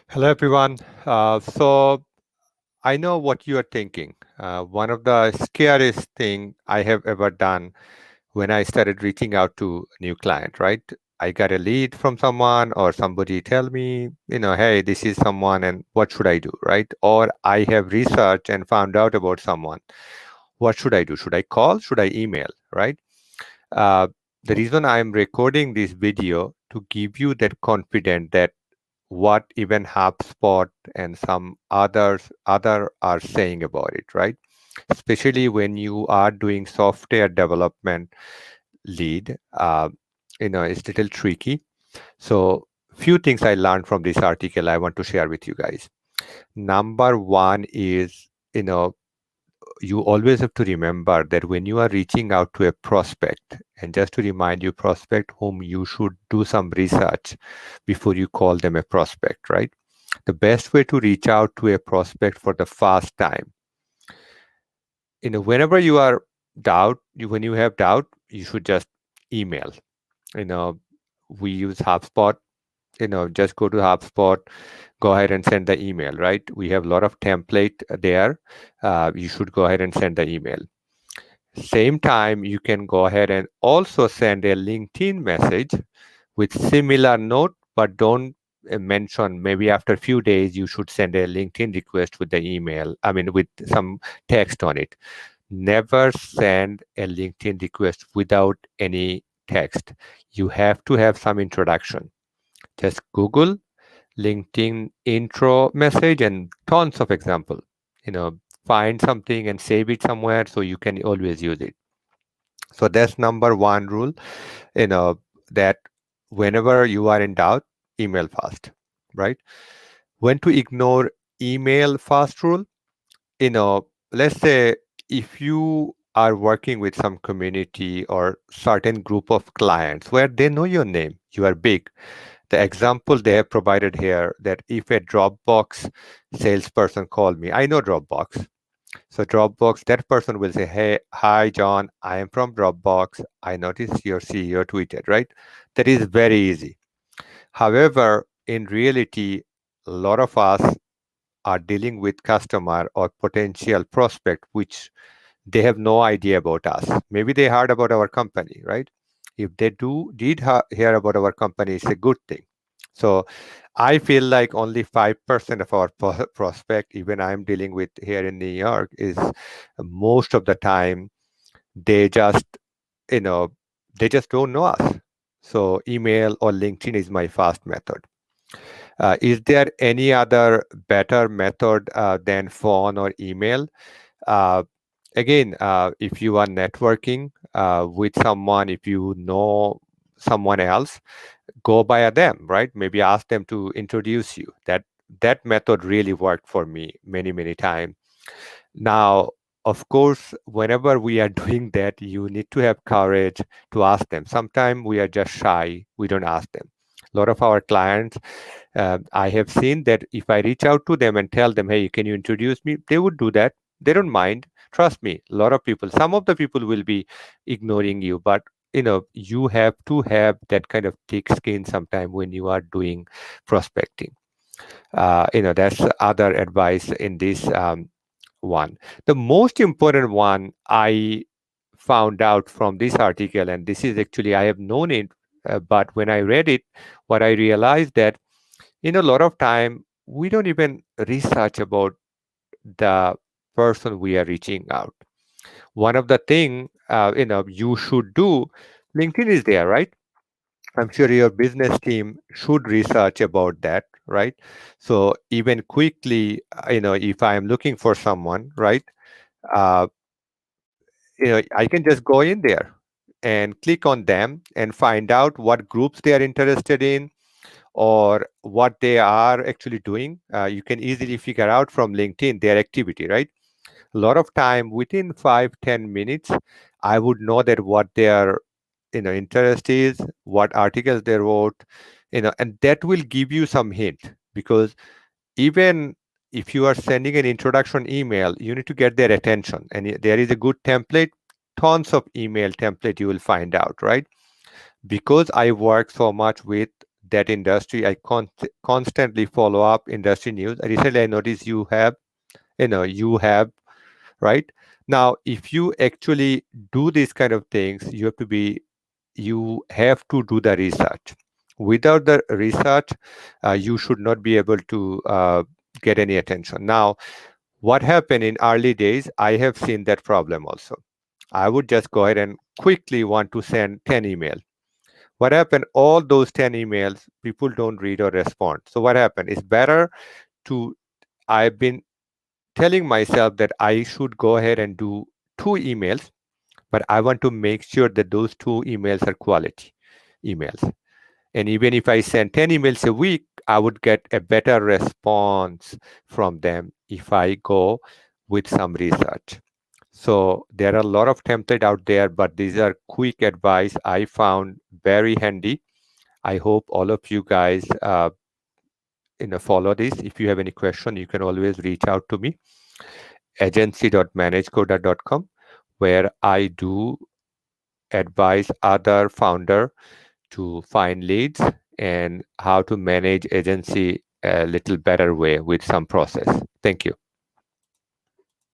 Hello, everyone. So I know what you are thinking. One of the scariest thing I have ever done when I started reaching out to a new client, right? I got a lead from someone or somebody tell me, hey, this is someone and what should I do, right? Or I have researched and found out about someone. What should I do? Should I call? Should I email, right? Uh, the reason I'm recording this video to give you that confidence that what even HubSpot and some other are saying about it, right? Especially when you are doing software development lead, it's a little tricky. So few things I learned from this article I want to share with you guys. Number one is, you always have to remember that when you are reaching out to a prospect, and just to remind you, prospect whom you should do some research before you call them a prospect, right? The best way to reach out to a prospect for the first time, whenever you are when you have doubt, you should just email. You know, we use HubSpot. Just go to HubSpot, go ahead and send the email, right? We have a lot of template there. You should go ahead and send the email. Same time, you can go ahead and also send a LinkedIn message with similar note, but don't mention maybe after a few days you should send a LinkedIn request with the email. I mean, with some text on it. Never send a LinkedIn request without any text. You have to have some introduction. Just Google LinkedIn intro message and tons of example. You know, find something and save it somewhere so you can always use it. So that's number one rule, you know, that whenever you are in doubt, email fast, right? When to ignore email fast rule, let's say if you are working with some community or certain group of clients where they know your name, you are big. The example they have provided here that if a Dropbox salesperson called me, I know Dropbox. So Dropbox, that person will say, "Hey, hi John, I am from Dropbox. I noticed your CEO tweeted," right? That is very easy. However, in reality, a lot of us are dealing with customer or potential prospect, which they have no idea about us. Maybe they heard about our company, right? If they hear about our company, it's a good thing. So I feel like only 5% of our prospect, even I'm dealing with here in New York, is most of the time they just, you know, they just don't know us. So email or LinkedIn is my fast method. Is there any other better method than phone or email? Uh, Again, if you are networking with someone, if you know someone else, go by them, right? Maybe ask them to introduce you. That method really worked for me many times. Now, of course, whenever we are doing that, you need to have courage to ask them. Sometimes we are just shy, we don't ask them. A lot of our clients, I have seen that if I reach out to them and tell them, hey, can you introduce me? They would do that. They don't mind. Trust me, a lot of people, some of the people will be ignoring you, but you have to have that kind of thick skin sometime when you are doing prospecting. That's other advice in this one. The most important one I found out from this article, and this is actually, I have known it, but when I read it, what I realized that in a lot of time, we don't even research about the person we are reaching out. One of the thing, you should do, LinkedIn is there, right? I'm sure your business team should research about that, right? So even quickly, if I'm looking for someone, right? Uh, I can just go in there and click on them and find out what groups they are interested in or what they are actually doing. You can easily figure out from LinkedIn their activity, right? A lot of time within 5-10 minutes, I would know that what their interest is, what articles they wrote, and that will give you some hint because even if you are sending an introduction email, you need to get their attention. And there is a good template, tons of email template you will find out, right? Because I work so much with that industry. I constantly follow up industry news. Recently, I noticed you have, right? Now, if you actually do these kind of things, you have to do the research. Without the research, you should not be able to get any attention. Now, what happened in early days, I have seen that problem also. I would just go ahead and quickly want to send 10 emails. What happened? All those 10 emails, people don't read or respond. So what happened? It's better to, I've been telling myself that I should go ahead and do two emails, but I want to make sure that those two emails are quality emails. And even if I send 10 emails a week, I would get a better response from them if I go with some research. So there are a lot of template out there, but these are quick advice I found very handy. I hope all of you guys follow this. If you have any question, you can always reach out to me, agency.managecoda.com, where I do advise other founder to find leads and how to manage agency a little better way with some process. Thank you.